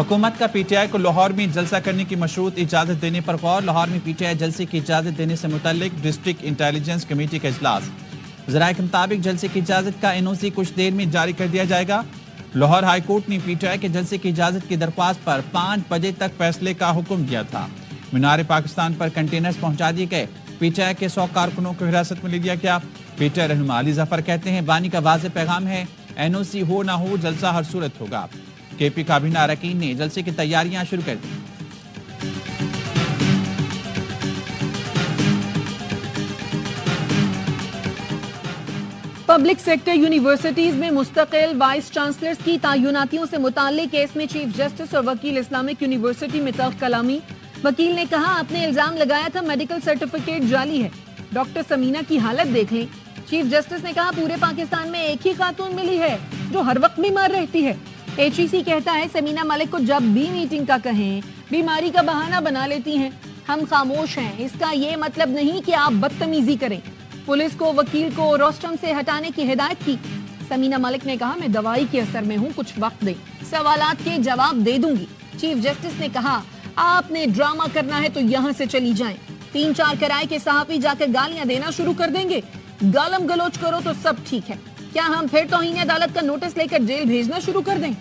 حکومت کا P T I کو لاہور میں جلسہ کرنے کی مشروط اجازت دینے پر غور. لاہور میں پی ٹی آئی جلسے کی اجازت دینے سے متعلق ڈسٹرکٹ انٹیلیجنس کمیٹی کا اجلاس. ذرائع کے مطابق جلسے کی اجازت کا این او سی کچھ دیر میں جاری کر دیا جائے گا. لاہور ہائی کورٹ نے پی ٹی آئی کے جلسے کی اجازت کی درخواست پر 5 بجے تک فیصلے کا حکم دیا تھا. مینار پاکستان پر کنٹینرز پہنچا دیے گئے. پی ٹی آئی کے 100 کارکنوں کو حراست میں لے لیا گیا. پی ٹی آئی رہنما علی ظفر کہتے ہیں بانی کا واضح پیغام ہے این او سی ہو نہ ہو جلسہ ہر صورت ہوگا. کے پی کابینہ اراکین نے جلسے کی تیاریاں شروع کر دی. پبلک سیکٹر یونیورسٹیز میں مستقل وائس چانسلرز کی تعیناتیوں سے متعلق کیس میں چیف جسٹس اور وکیل اسلامک یونیورسٹی میں تلخ کلامی. وکیل نے کہا آپ نے الزام لگایا تھا میڈیکل سرٹیفکیٹ جعلی ہے. ڈاکٹر سمینہ کی حالت دیکھ لیں. چیف جسٹس نے کہا پورے پاکستان میں ایک ہی خاتون ملی ہے جو ہر وقت بیمار رہتی ہے. ایچ ای سی کہتا ہے سمینہ ملک کو جب بھی میٹنگ کا کہیں بیماری کا بہانہ بنا لیتی ہیں. ہم خاموش ہیں اس کا یہ مطلب نہیں کہ آپ بدتمیزی کریں. پولیس کو وکیل کو روسٹم سے ہٹانے کی ہدایت کی. سمینہ ملک نے کہا میں دوائی کے اثر میں ہوں کچھ وقت دیں سوالات کے جواب دے دوں گی. چیف جسٹس نے کہا آپ نے ڈرامہ کرنا ہے تو یہاں سے چلی جائیں. 3-4 کرائے کے صحافی جا کر گالیاں دینا شروع کر دیں گے. گالم گلوچ کرو تو سب ٹھیک ہے. کیا ہم پھر توہین عدالت کا نوٹس لے کر جیل بھیجنا شروع کر دیں؟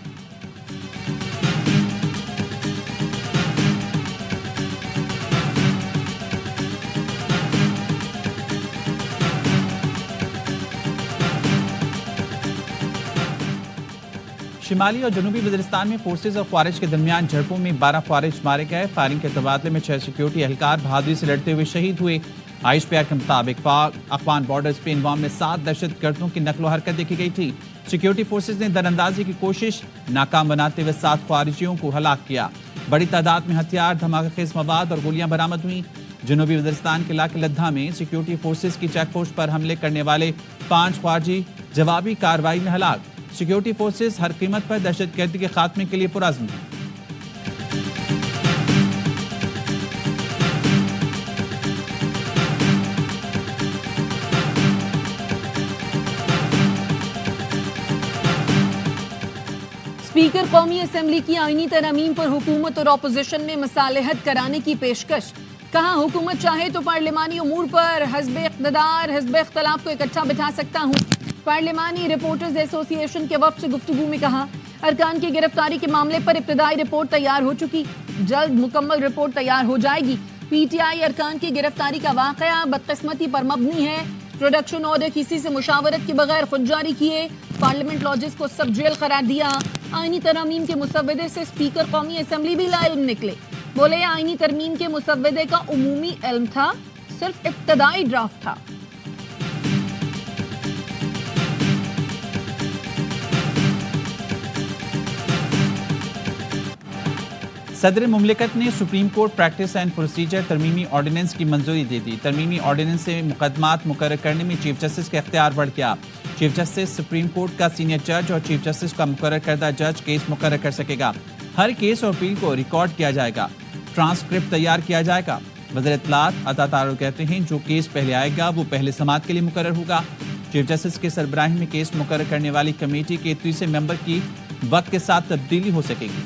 شمالی اور جنوبی وزیرستان میں فورسز اور خوارج کے درمیان جھڑپوں میں 12 خوارج مارے گئے. فائرنگ کے تبادلے میں 6 سیکیورٹی اہلکار بہادری سے لڑتے ہوئے شہید ہوئے. آئیش پی آر کے مطابق افغان بارڈرز پہ انوام میں 7 دہشت گردوں کی نقل و حرکت دیکھی گئی تھی. سیکیورٹی فورسز نے دراندازی کی کوشش ناکام بناتے ہوئے 7 خوارجیوں کو ہلاک کیا. بڑی تعداد میں ہتھیار دھماکہ خیز مواد اور گولیاں برآمد ہوئیں. جنوبی وزیرستان کے علاقے لدھا میں سیکیورٹی فورسز کی چیک پوسٹ پر حملے کرنے والے 5 خوارجی جوابی کارروائی میں ہلاک. سیکیورٹی فورسز ہر قیمت پر دہشت گردی کے خاتمے کے لیے پرعزم ہیں. اسپیکر قومی اسمبلی کی آئینی ترامیم پر حکومت اور اپوزیشن میں مصالحت کرانے کی پیشکش. کہا حکومت چاہے تو پارلیمانی امور پر حزب اقتدار حزب اختلاف کو اکٹھا بٹھا سکتا ہوں. پارلیمانی رپورٹرز ایسوسی ایشن کے وفد سے گفتگو میں کہا ارکان کی گرفتاری کے معاملے پر ابتدائی رپورٹ تیار ہو چکی. جلد مکمل رپورٹ تیار ہو جائے گی. پی ٹی آئی ارکان کی گرفتاری کا واقعہ بدقسمتی پر مبنی ہے. پروڈکشن آرڈر کسی سے مشاورت کے بغیر خود جاری کیے. پارلیمنٹ لاجز کو سب جیل قرار دیا. آئینی ترامیم کے مسودے سے اسپیکر قومی اسمبلی بھی لا علم نکلے. بولے آئینی ترمیم کے مسودے کا عمومی علم تھا صرف ابتدائی ڈرافٹ تھا. صدر مملکت نے Supreme Court practice and procedure ترمیمی آرڈیننس کی منظوری دے دی. ترمیمی آرڈیننس سے مقدمات مقرر کرنے میں چیف جسٹس کے اختیار بڑھ گیا. چیف جسٹس سپریم کورٹ کا سینئر جج اور چیف جسٹس کا مقرر کردہ جج کیس مقرر کر سکے گا. ہر کیس اور اپیل کو ریکارڈ کیا جائے گا. ٹرانسکرپٹ تیار کیا جائے گا. وزیر اطلاعات عطا تارڑ کہتے ہیں جو کیس پہلے آئے گا وہ پہلے سماعت کے لیے مقرر ہوگا. چیف جسٹس کے سربراہی میں کیس مقرر کرنے والی کمیٹی کے تیسرے ممبر کی وقت کے ساتھ تبدیلی ہو سکے گی.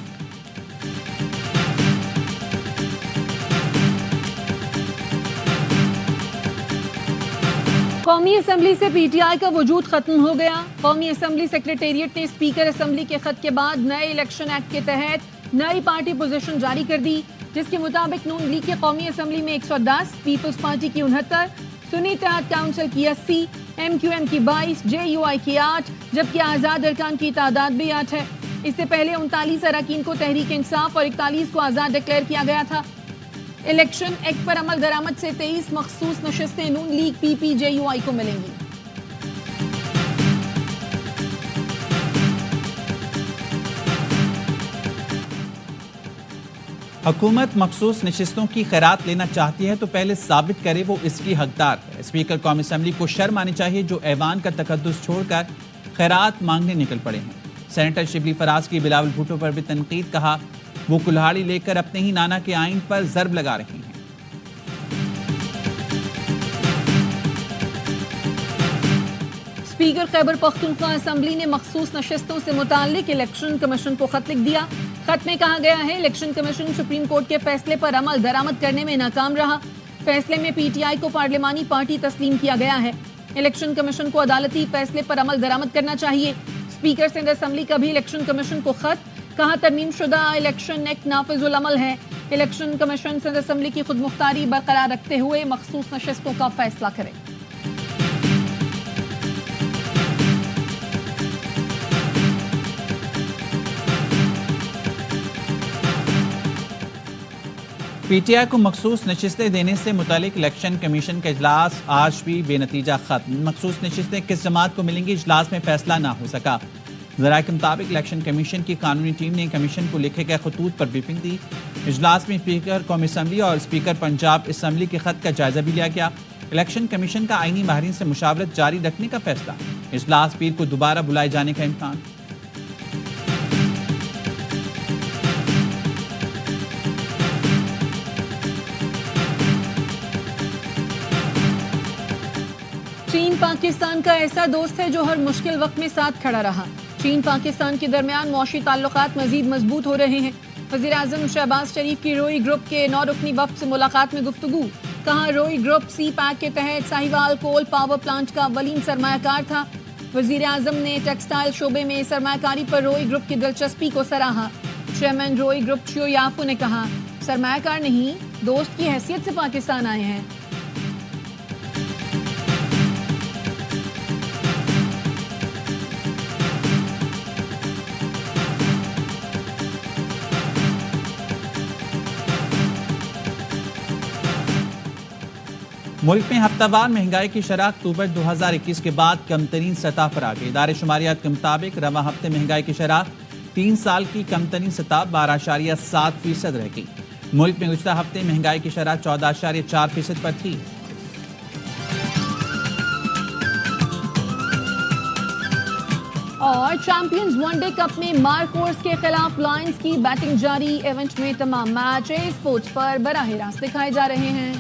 قومی اسمبلی سے پی ٹی آئی کا وجود ختم ہو گیا. قومی اسمبلی سیکریٹریٹ نے اسپیکر اسمبلی کے خط کے بعد نئے الیکشن ایکٹ کے تحت نئی پارٹی پوزیشن جاری کر دی جس کے مطابق نون لیگ کی قومی اسمبلی میں 110, پیپلز پارٹی کی 69, سنی اتحاد کونسل کی 80, ایم کیو ایم کی 22, جے یو آئی کی 8 جبکہ آزاد ارکان کی تعداد بھی 8 ہے. اس سے پہلے 39 اراکین کو تحریک انصاف اور 41 کو آزاد ڈکلیئر کیا گیا تھا. الیکشن ایکٹ پر عمل درآمد سے 23 مخصوص نشستیں نون league P P J you آئی کو ملیں گی. حکومت مخصوص نشستوں کی خیرات لینا چاہتی ہے تو پہلے ثابت کرے وہ اس کی حقدار ہے. اسپیکر قومی اسمبلی کو شرم آنی چاہیے جو ایوان کا تقدس چھوڑ کر خیرات مانگنے نکل پڑے ہیں. سینیٹر شبلی فراز کی بلاول بھٹو پر بھی تنقید. کہا وہ کلہاڑی لے کر اپنے ہی نانا کے آئین پر ضرب لگا رہی ہیں. اسپیکر خیبر پختونخوا اسمبلی نے مخصوص نشستوں سے متعلق الیکشن کمیشن کو خط لکھ دیا. خط میں کہا گیا ہے الیکشن کمیشن سپریم کورٹ کے فیصلے پر عمل درآمد کرنے میں ناکام رہا. فیصلے میں پی ٹی آئی کو پارلیمانی پارٹی تسلیم کیا گیا ہے. الیکشن کمیشن کو عدالتی فیصلے پر عمل درآمد کرنا چاہیے. اسپیکر سندھ اسمبلی کا بھی الیکشن کمیشن کو خط. کہا ترمیم شدہ الیکشن ایکٹ نافذ العمل ہے. الیکشن کمیشن سندھ اسمبلی کی خود مختاری برقرار رکھتے ہوئے مخصوص نشستوں کا فیصلہ کرے. پی ٹی آئی کو مخصوص نشستیں دینے سے متعلق الیکشن کمیشن کا اجلاس آج بھی بے نتیجہ ختم. مخصوص نشستیں کس جماعت کو ملیں گی، اجلاس میں فیصلہ نہ ہو سکا. ذرائع کے مطابق الیکشن کمیشن کی قانونی ٹیم نے کمیشن کو لکھے گئے خطوط پر بریفنگ دی. اجلاس میں اسپیکر قومی اسمبلی اور اسپیکر پنجاب اسمبلی کے خط کا جائزہ بھی لیا گیا. الیکشن کمیشن کا آئینی ماہرین سے مشاورت جاری رکھنے کا فیصلہ. اجلاس پیر کو دوبارہ بلائے جانے کا امکان. چین پاکستان کا ایسا دوست ہے جو ہر مشکل وقت میں ساتھ کھڑا رہا. چین پاکستان کے درمیان معاشی تعلقات مزید مضبوط ہو رہے ہیں. وزیر اعظم شہباز شریف کی روئی گروپ کے 9 رکنی وفد سے ملاقات میں گفتگو. کہا روئی گروپ سی پیک کے تحت ساہیوال کول پاور پلانٹ کا اولین سرمایہ کار تھا. وزیر اعظم نے ٹیکسٹائل شعبے میں سرمایہ کاری پر روئی گروپ کی دلچسپی کو سراہا. چیئرمین روئی گروپ چیو یافو نے کہا سرمایہ کار نہیں، دوست کی حیثیت سے پاکستان آئے ہیں. ملک میں ہفتہ وار مہنگائی کی شرح اکتوبر 2021 کے بعد کم ترین سطح پر آ گئی. ادارے شماریات کے مطابق رواں ہفتے مہنگائی کی شرح 3 سال کی کم ترین سطح 12.7% رہ گئی. ملک میں گزشتہ ہفتے مہنگائی کی شرح 14.4% پر تھی. اور چیمپئنز ون ڈے کپ میں مارکورس کے خلاف لائنز کی بیٹنگ جاری. ایونٹ میں تمام میچ اسپورٹس پر براہ راست دکھائے جا رہے ہیں.